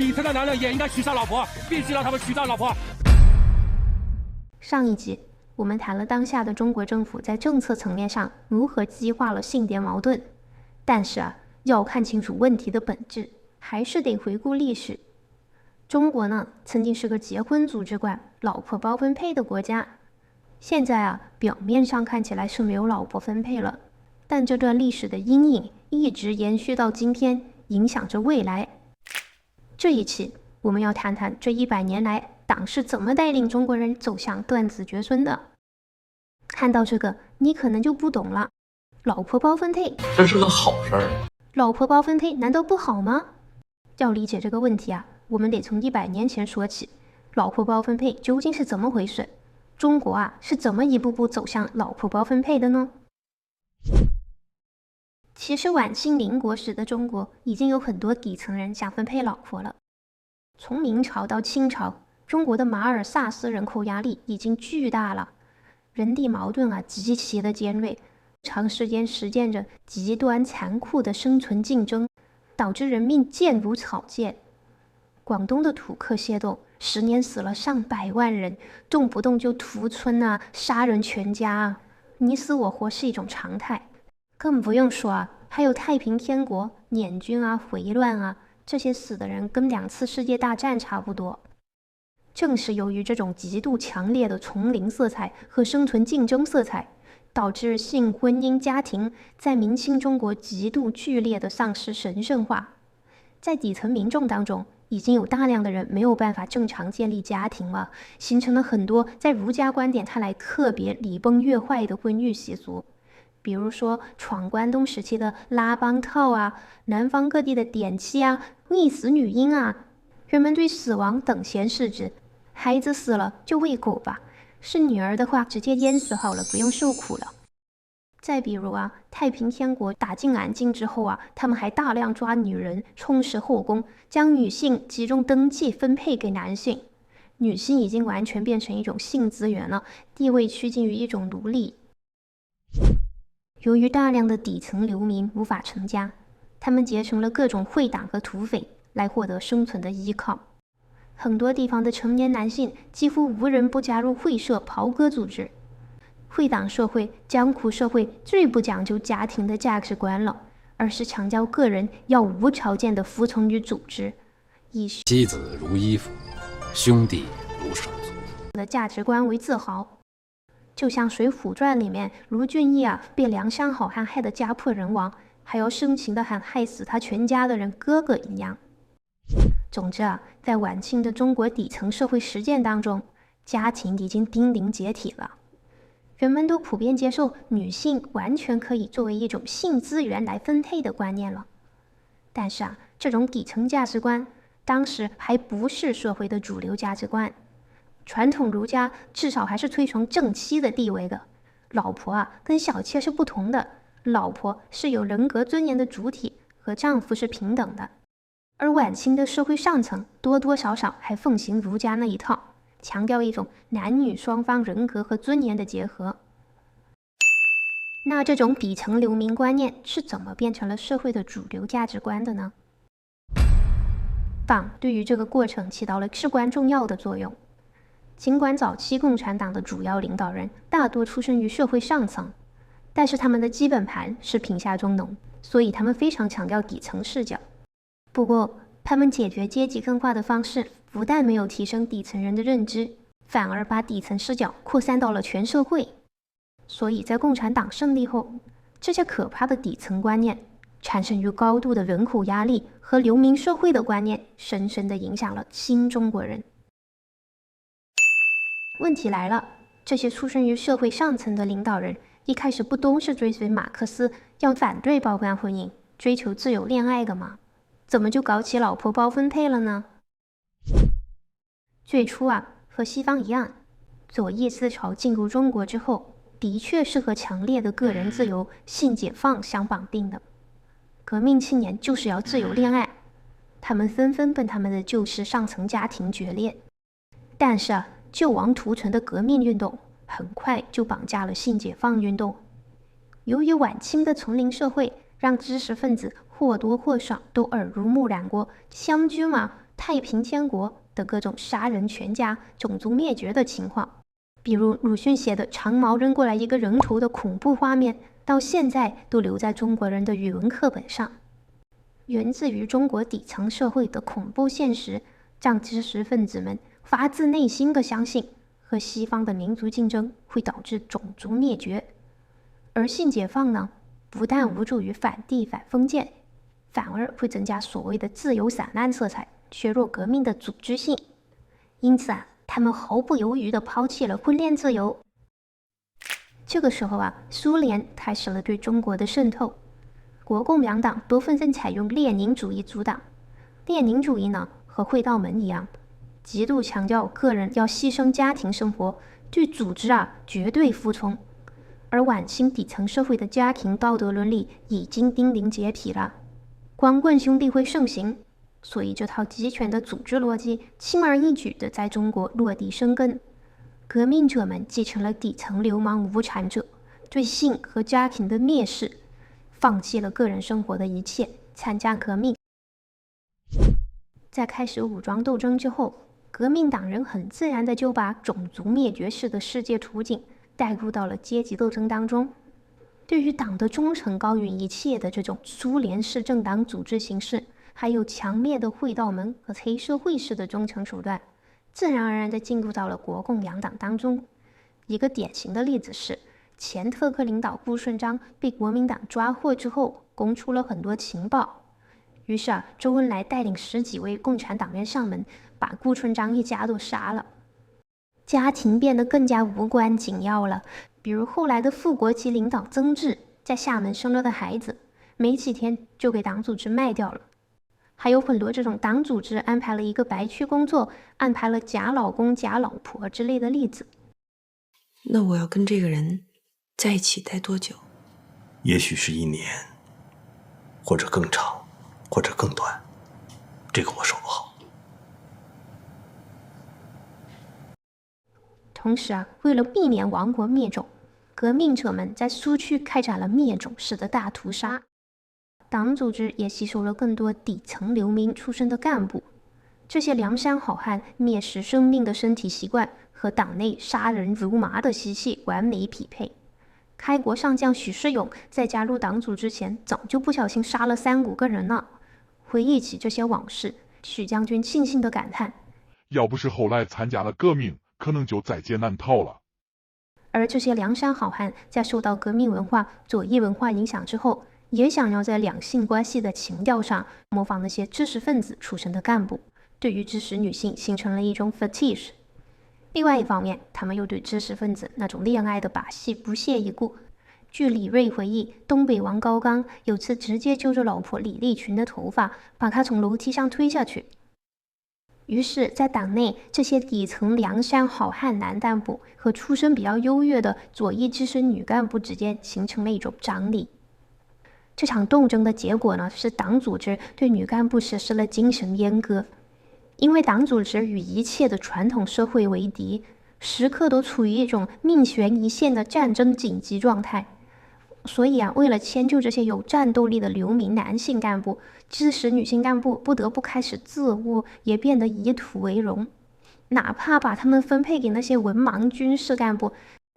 底层的男人也应该娶上老婆，必须让他们娶上老婆。上一集我们谈了当下的中国政府在政策层面上如何激化了性别矛盾，但是要看清楚问题的本质，还是得回顾历史。中国呢，曾经是个结婚组织观、老婆包分配的国家，现在表面上看起来是没有老婆分配了，但这段历史的阴影一直延续到今天，影响着未来。这一期我们要谈谈这100年来党是怎么带领中国人走向断子绝孙的。看到这个，你可能就不懂了，老婆包分配，这是个好事儿。老婆包分配难道不好吗？要理解这个问题我们得从100年前说起。老婆包分配究竟是怎么回事？中国是怎么一步步走向老婆包分配的呢？其实晚清民国时的中国已经有很多底层人想分配老婆了。从明朝到清朝，中国的马尔萨斯人口压力已经巨大了，人地矛盾极其的尖锐，长时间实践着极端残酷的生存竞争，导致人命贱如草芥。广东的土客械斗10年死了上百万人，动不动就屠村杀人全家你死我活是一种常态。更不用说还有太平天国、捻军回乱这些死的人跟2次世界大战差不多。正是由于这种极度强烈的丛林色彩和生存竞争色彩，导致性婚姻家庭在明清中国极度剧烈的丧失神圣化。在底层民众当中，已经有大量的人没有办法正常建立家庭了，形成了很多在儒家观点看来特别礼崩乐坏的婚育习俗。比如说闯关东时期的拉帮套南方各地的典妻溺死女婴人们对死亡等闲视之，孩子死了就喂狗吧，是女儿的话直接淹死好了，不用受苦了。再比如太平天国打进南京之后他们还大量抓女人，充实后宫，将女性集中登记分配给男性，女性已经完全变成一种性资源了，地位趋近于一种奴隶。由于大量的底层流民无法成家，他们结成了各种会党和土匪来获得生存的依靠。很多地方的成年男性几乎无人不加入会社、袍哥组织。会党社会、江湖社会最不讲究家庭的价值观了，而是强调个人要无条件的服从于组织，以妻子如衣服，兄弟如手足的价值观为自豪。就像《水浒传》里面卢俊义被良乡好汉害得家破人亡，还要深情地喊害死他全家的人哥哥一样。总之在晚清的中国底层社会实践当中，家庭已经濒临解体了。人们都普遍接受女性完全可以作为一种性资源来分配的观念了。但是这种底层价值观当时还不是社会的主流价值观。传统儒家至少还是推崇正妻的地位的，老婆跟小妾是不同的，老婆是有人格尊严的主体，和丈夫是平等的。而晚清的社会上层多多少少还奉行儒家那一套，强调一种男女双方人格和尊严的结合。那这种底层流民观念是怎么变成了社会的主流价值观的呢？党对于这个过程起到了至关重要的作用。尽管早期共产党的主要领导人大多出身于社会上层，但是他们的基本盘是贫下中农，所以他们非常强调底层视角。不过他们解决阶级分化的方式不但没有提升底层人的认知，反而把底层视角扩散到了全社会。所以在共产党胜利后，这些可怕的底层观念产生于高度的人口压力和流民社会的观念，深深地影响了新中国人。问题来了，这些出身于社会上层的领导人一开始不都是追随马克思，要反对包办婚姻，追求自由恋爱的吗？怎么就搞起老婆包分配了呢？最初和西方一样，左翼思潮进入中国之后，的确是和强烈的个人自由、性解放相绑定的。革命青年就是要自由恋爱，他们纷纷跟他们的旧式上层家庭决裂。但是救亡图存的革命运动很快就绑架了性解放运动。由于晚清的丛林社会让知识分子或多或少都耳濡目染过，相居太平天国的各种杀人全家、种族灭绝的情况。比如鲁迅写的长矛扔过来一个人头的恐怖画面，到现在都留在中国人的语文课本上。源自于中国底层社会的恐怖现实，让知识分子们发自内心地相信和西方的民族竞争会导致种族灭绝。而性解放呢，不但无助于反帝反封建，反而会增加所谓的自由散漫色彩，削弱革命的组织性。因此啊，他们毫不犹豫地抛弃了婚恋自由。这个时候啊，苏联开始了对中国的渗透。国共两党多纷纷采用列宁主义阻挡。列宁主义呢，和会道门一样，极度强调个人要牺牲家庭生活，对组织啊绝对服从。而晚清底层社会的家庭道德伦理已经濒临解体了，光棍兄弟会盛行，所以这套集权的组织逻辑轻而易举地在中国落地生根。革命者们继承了底层流氓无产者对性和家庭的蔑视，放弃了个人生活的一切，参加革命。在开始武装斗争之后，革命党人很自然地就把种族灭绝式的世界图景带入到了阶级斗争当中。对于党的忠诚高于一切的这种苏联式政党组织形式，还有强烈的会道门和黑社会式的忠诚手段，自然而然地进入到了国共两党当中。一个典型的例子是，前特科领导顾顺章被国民党抓获之后，供出了很多情报。于是啊，周恩来带领10几位共产党员上门，把顾顺章一家都杀了。家庭变得更加无关紧要了，比如后来的副国级领导曾志在厦门生了个孩子，没几天就给党组织卖掉了。还有很多这种党组织安排了一个白区工作，安排了假老公假老婆之类的例子。那我要跟这个人在一起待多久？也许是1年，或者更长，或者更短，这个我说不好。同时啊，为了避免亡国灭种，革命者们在苏区开展了灭种式的大屠杀。党组织也吸收了更多底层流民出身的干部，这些梁山好汉蔑视生命的身体习惯和党内杀人如麻的习气完美匹配。开国上将许世勇在加入党组之前，早就不小心杀了3、5个人了。回忆起这些往事，许将军庆幸地感叹：要不是后来参加了革命，可能就在劫难逃了。而这些梁山好汉在受到革命文化、左翼文化影响之后，也想要在两性关系的情调上模仿那些知识分子出身的干部，对于知识女性形成了一种 fetish。另外一方面，他们又对知识分子那种恋爱的把戏不屑一顾。据李锐回忆，东北王高岗有次直接揪着老婆李立群的头发，把她从楼梯上推下去。于是在党内，这些底层梁山好汉男干部和出身比较优越的左翼知识女干部之间形成了一种张力。这场斗争的结果呢，是党组织对女干部实施了精神阉割。因为党组织与一切的传统社会为敌，时刻都处于一种命悬一线的战争紧急状态。所以啊，为了迁就这些有战斗力的流民男性干部，知识女性干部不得不开始自污，也变得以土为荣。哪怕把他们分配给那些文盲军事干部，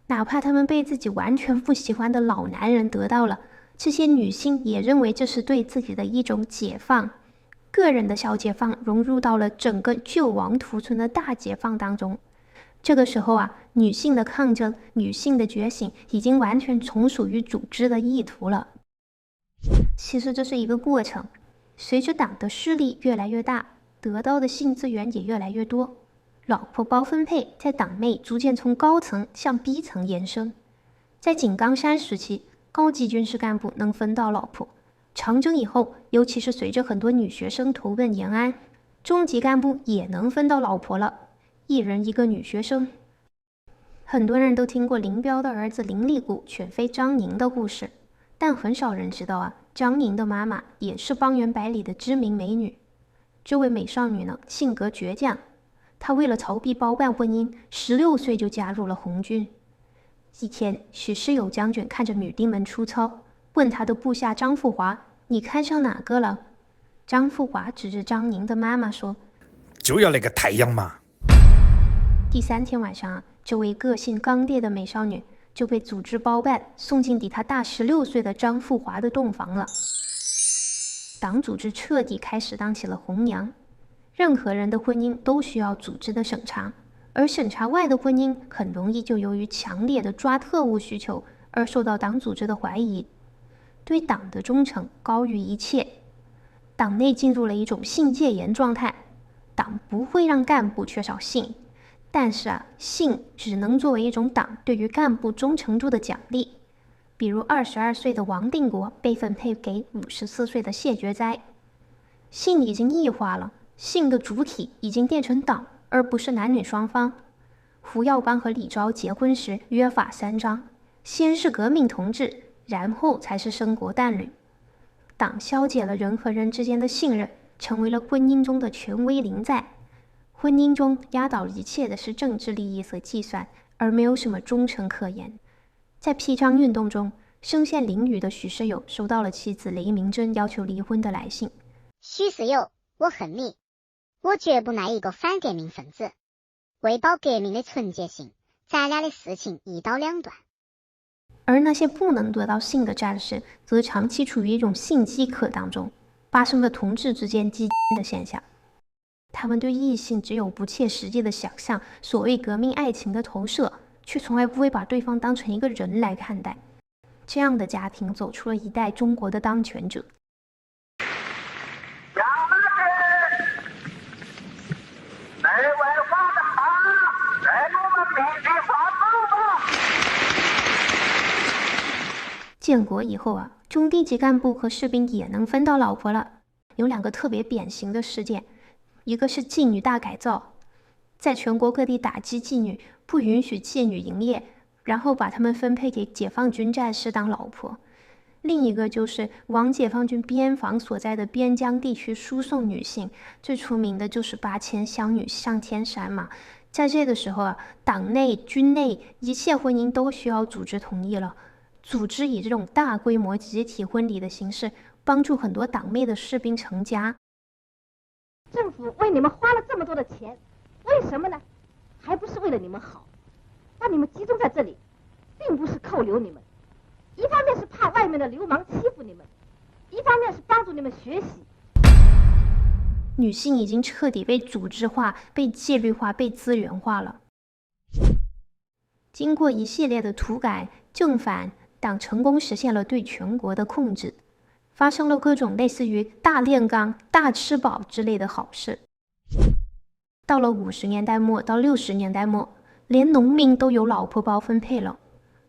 哪怕他们被自己完全不喜欢的老男人得到了，这些女性也认为这是对自己的一种解放。个人的小解放融入到了整个救亡图存的大解放当中。这个时候啊，女性的抗争、女性的觉醒已经完全从属于组织的意图了。其实这是一个过程，随着党的势力越来越大，得到的性资源也越来越多，老婆包分配在党内逐渐从高层向低层延伸。在井冈山时期，高级军事干部能分到老婆；长征以后，尤其是随着很多女学生投奔延安，中级干部也能分到老婆了，一人一个女学生。很多人都听过林彪的儿子林立谷选妃张宁的故事，但很少人知道啊，张宁的妈妈也是方圆百里的知名美女。这位美少女呢，性格倔强，她为了逃避包办婚姻，16岁就加入了红军。一天，许世友将军看着女兵们出操，问他的部下张富华：“你看上哪个了？”张富华指着张宁的妈妈说：“就要那个太阳嘛。第3天晚上这位个性刚烈的美少女就被组织包办送进比她大16岁的张富华的洞房了。党组织彻底开始当起了红娘，任何人的婚姻都需要组织的审查，而审查外的婚姻很容易就由于强烈的抓特务需求而受到党组织的怀疑。对党的忠诚高于一切，党内进入了一种性戒严状态，党不会让干部缺少性，但是性只能作为一种党对于干部忠诚度的奖励。比如22岁的王定国被分配给54岁的谢觉哉。性已经异化了，性的主体已经变成党，而不是男女双方。胡耀邦和李昭结婚时约法3章，先是革命同志，然后才是生国伴侣。党消解了人和人之间的信任，成为了婚姻中的权威临在。婚姻中压倒一切的是政治利益和计算，而没有什么忠诚可言。在批章运动中，身陷囹圄的许世友收到了妻子雷明珍要求离婚的来信。许世友，我恨你，我绝不爱一个反革命分子。为保革命的纯洁性，咱俩的事情一刀两断。而那些不能得到性的战士，则长期处于一种性饥渴当中，发生了同志之间激的现象。他们对异性只有不切实际的想象，所谓革命爱情的投射，却从来不会把对方当成一个人来看待。这样的家庭走出了一代中国的当权者。建国以后中低级干部和士兵也能分到老婆了。有2个特别典型的事件，一个是妓女大改造，在全国各地打击妓女，不允许妓女营业，然后把她们分配给解放军战士当老婆。另一个就是往解放军边防所在的边疆地区输送女性，最出名的就是8000湘女上天山嘛。在这个时候党内军内一切婚姻都需要组织同意了。组织以这种大规模集体婚礼的形式，帮助很多党妹的士兵成家。政府为你们花了这么多的钱，为什么呢？还不是为了你们好，把你们集中在这里，并不是扣留你们。一方面是怕外面的流氓欺负你们，一方面是帮助你们学习。女性已经彻底被组织化、被纪律化、被资源化了。经过一系列的土改、正反，党成功实现了对全国的控制，发生了各种类似于大炼钢、大吃饱之类的好事。到了50年代末到60年代末，连农民都有老婆包分配了，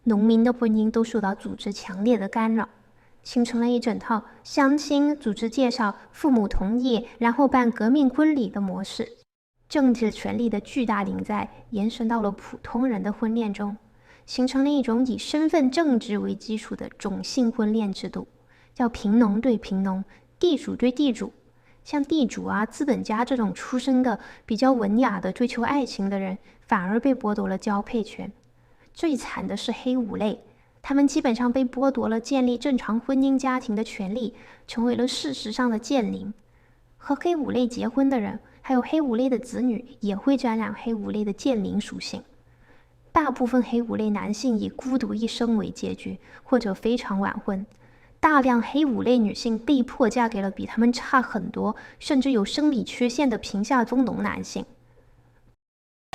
农民的婚姻都受到组织强烈的干扰，形成了一整套相亲、组织介绍、父母同意，然后办革命婚礼的模式。政治权力的巨大临在延伸到了普通人的婚恋中，形成了一种以身份政治为基础的种姓婚恋制度，叫贫农对贫农，地主对地主。像地主资本家这种出身的比较文雅的追求爱情的人，反而被剥夺了交配权。最惨的是黑五类，他们基本上被剥夺了建立正常婚姻家庭的权利，成为了事实上的贱民。和黑五类结婚的人，还有黑五类的子女，也会沾染黑五类的贱民属性。大部分黑五类男性以孤独一生为结局，或者非常晚婚。大量黑五类女性被迫嫁给了比他们差很多，甚至有生理缺陷的贫下中农男性。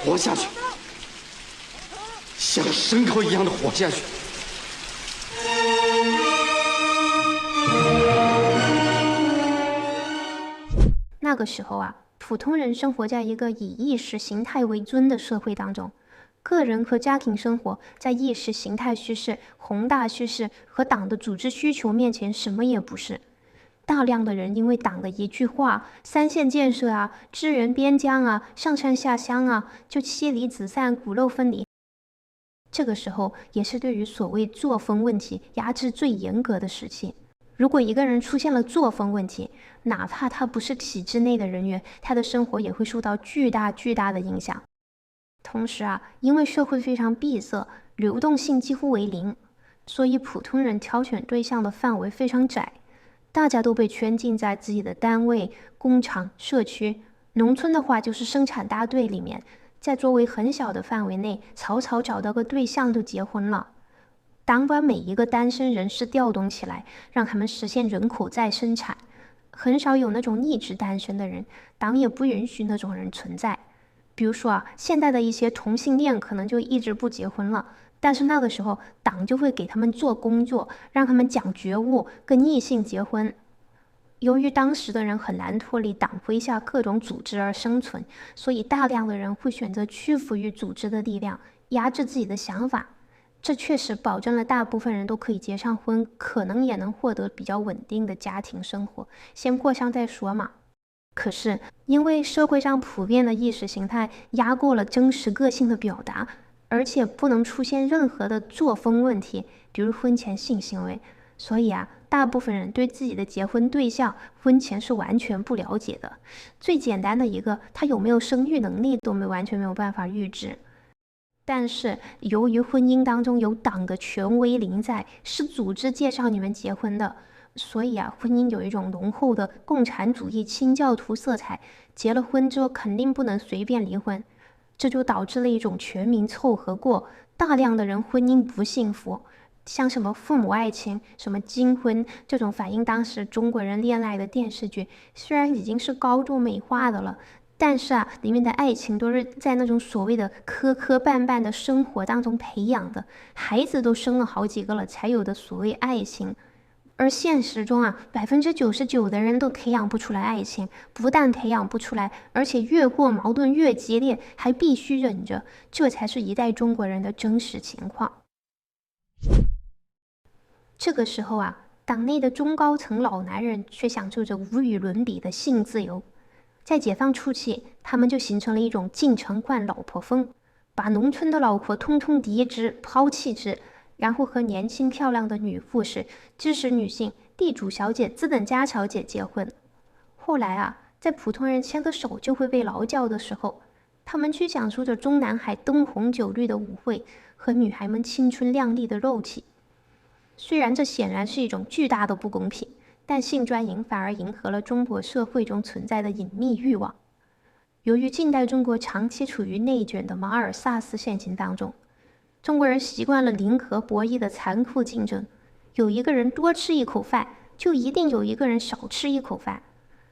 活下去，像牲口一样的活下去。那个时候普通人生活在一个以意识形态为尊的社会当中，个人和家庭生活在意识形态叙事、宏大叙事和党的组织需求面前什么也不是。大量的人因为党的一句话，三线建设支援边疆上山下乡就妻离子散、骨肉分离。这个时候也是对于所谓作风问题压制最严格的时期。如果一个人出现了作风问题，哪怕他不是体制内的人员，他的生活也会受到巨大的影响。同时因为社会非常闭塞，流动性几乎为零，所以普通人挑选对象的范围非常窄，大家都被圈禁在自己的单位、工厂、社区，农村的话就是生产大队里面，在周围很小的范围内草草找到个对象就结婚了。党把每一个单身人士调动起来，让他们实现人口再生产，很少有那种一直单身的人，党也不允许那种人存在。比如说现在的一些同性恋可能就一直不结婚了，但是那个时候党就会给他们做工作，让他们讲觉悟，跟异性结婚。由于当时的人很难脱离党麾下各种组织而生存，所以大量的人会选择屈服于组织的力量，压制自己的想法。这确实保证了大部分人都可以结上婚，可能也能获得比较稳定的家庭生活，先过上再说嘛。可是因为社会上普遍的意识形态压过了真实个性的表达，而且不能出现任何的作风问题，比如婚前性行为，所以大部分人对自己的结婚对象婚前是完全不了解的。最简单的一个，他有没有生育能力都完全没有办法预知。但是由于婚姻当中有党的权威临在，是组织介绍你们结婚的，所以婚姻有一种浓厚的共产主义清教徒色彩，结了婚之后肯定不能随便离婚，这就导致了一种全民凑合过，大量的人婚姻不幸福。像什么父母爱情、什么金婚，这种反映当时中国人恋爱的电视剧，虽然已经是高度美化的了，但是里面的爱情都是在那种所谓的磕磕绊绊的生活当中培养的，孩子都生了好几个了才有的所谓爱情。而现实中99%的人都培养不出来爱情，不但培养不出来，而且越过矛盾越激烈，还必须忍着，这才是一代中国人的真实情况。这个时候党内的中高层老男人却享受着无与伦比的性自由。在解放初期，他们就形成了一种进城换老婆风，把农村的老婆通通敌之、抛弃之，然后和年轻漂亮的女护士、知识女性、地主小姐、资本家小姐结婚。后来在普通人牵个手就会被劳教的时候，他们去享受着中南海灯红酒绿的舞会和女孩们青春靓丽的肉体。虽然这显然是一种巨大的不公平，但性专营反而迎合了中国社会中存在的隐秘欲望。由于近代中国长期处于内卷的马尔萨斯陷阱当中，中国人习惯了零和博弈的残酷竞争，有一个人多吃一口饭，就一定有一个人少吃一口饭，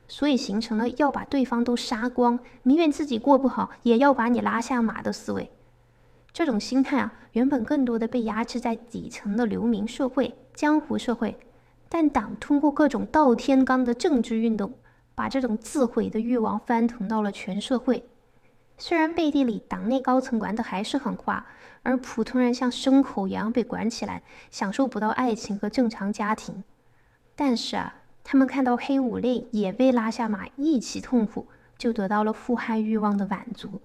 所以形成了要把对方都杀光，宁愿自己过不好，也要把你拉下马的思维。这种心态原本更多的被压制在底层的流民社会、江湖社会，但党通过各种倒天罡的政治运动，把这种自毁的欲望翻腾到了全社会。虽然背地里党内高层管的还是很夸，而普通人像牲口一样被管起来，享受不到爱情和正常家庭，但是他们看到黑五类也被拉下马一起痛苦，就得到了富害欲望的满足。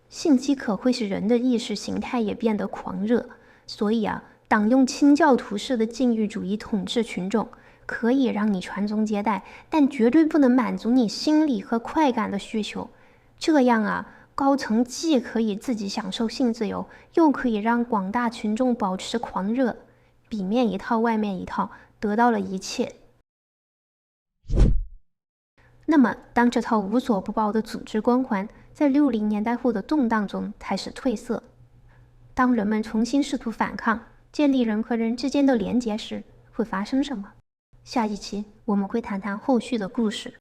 性饥渴会使人的意识形态也变得狂热，所以党用清教徒式的禁欲主义统治群众，可以让你传宗接代，但绝对不能满足你心理和快感的需求。这样高层既可以自己享受性自由，又可以让广大群众保持狂热，里面一套外面一套，得到了一切。那么当这套无所不包的组织光环在60年代后的动荡中开始褪色，当人们重新试图反抗，建立人和人之间的连结时，会发生什么？下一期我们会谈谈后续的故事。